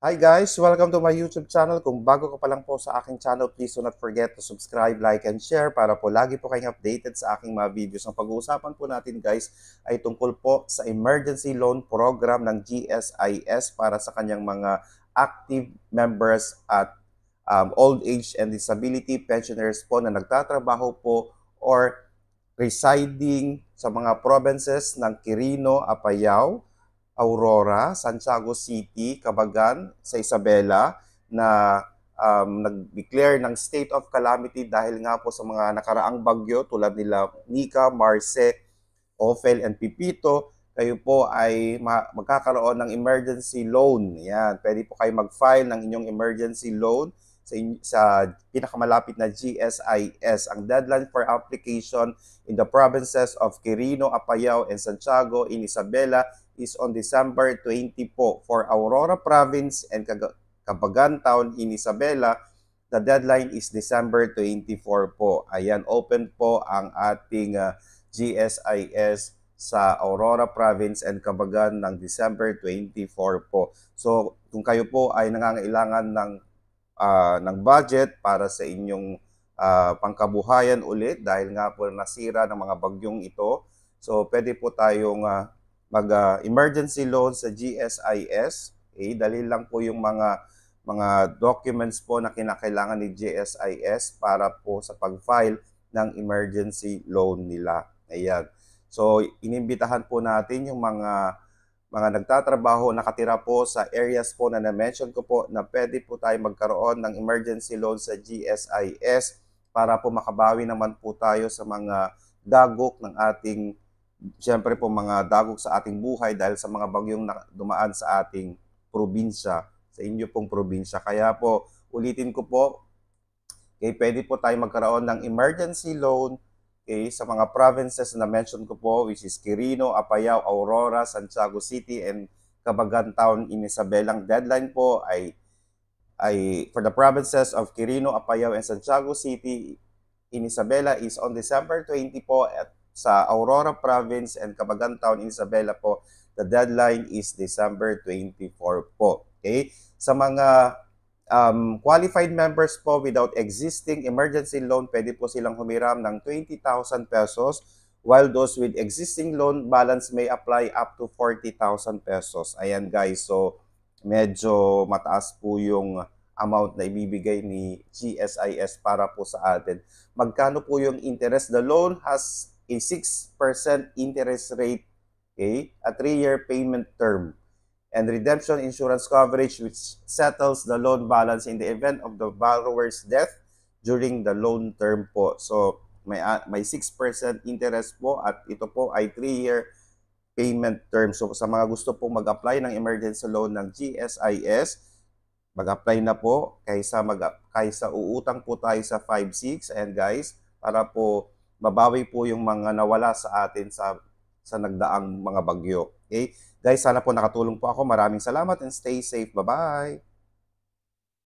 Hi guys! Welcome to my YouTube channel. Kung bago ka pa lang po sa aking channel, please do not forget to subscribe, like, and share para po lagi po kayong updated sa aking mga videos. Ang pag-uusapan po natin guys ay tungkol po sa emergency loan program ng GSIS para sa kanyang mga active members at old age and disability pensioners po na nagtatrabaho po or residing sa mga provinces ng Quirino, Apayao, Aurora, Santiago City, Cabagan, sa Isabela na nag-declare ng state of calamity dahil nga po sa mga nakaraang bagyo tulad nila Nika, Marce, Ophel, and Pipito. Kayo po ay magkakaroon ng emergency loan. Yan, pwede po kayo mag-file ng inyong emergency loan sa pinakamalapit na GSIS. Ang deadline for application in the provinces of Quirino, Apayao, and Santiago in Isabela is on December 20 po. For Aurora Province and Cabagan Town in Isabela, the deadline is December 24 po. Ayan, open po ang ating GSIS sa Aurora Province and Cabagan ng December 24 po. So, kung kayo po ay nangangailangan ng budget para sa inyong pangkabuhayan ulit dahil nga po nasira ng mga bagyong ito, so pwede po tayong mag-emergency loan sa GSIS. Okay? Dali lang po yung mga documents po na kinakailangan ni GSIS para po sa pag-file ng emergency loan nila. Ayan. So, inimbitahan po natin yung mga nagtatrabaho, nakatira po sa areas po na na-mention ko po na pwede po tayo magkaroon ng emergency loan sa GSIS para po makabawi naman po tayo sa mga dagok ng ating, siyempre po mga dagok sa ating buhay dahil sa mga bagyong dumaan sa ating probinsya, sa inyo pong probinsya. Kaya po, ulitin ko po, pwede po tayo magkaroon ng emergency loan sa mga provinces na mention ko po, which is Quirino, Apayao, Aurora, Santiago City, and Cabagan Town in Isabela. Ang deadline po ay for the provinces of Quirino, Apayao, and Santiago City in Isabela is on December 20 po. At sa Aurora Province and Cabagan Town in Isabela po, the deadline is December 24 po. Okay? Sa mga qualified members po without existing emergency loan, pwede po silang humiram ng 20,000 pesos, while those with existing loan balance may apply up to 40,000 pesos. Ayan guys, so medyo mataas po yung amount na ibibigay ni GSIS para po sa atin. Magkano po yung interest? The loan has a 6% interest rate, okay? A 3-year payment term, and redemption insurance coverage which settles the loan balance in the event of the borrower's death during the loan term po. So, may 6% interest po at ito po ay 3-year payment term. So, sa mga gusto pong mag-apply ng emergency loan ng GSIS, mag-apply na po kaysa uutang po tayo sa 5-6. And guys, para po mabawi po yung mga nawala sa atin sa nagdaang mga bagyo. Okay? Guys, sana po nakatulong po ako. Maraming salamat and stay safe. Bye-bye!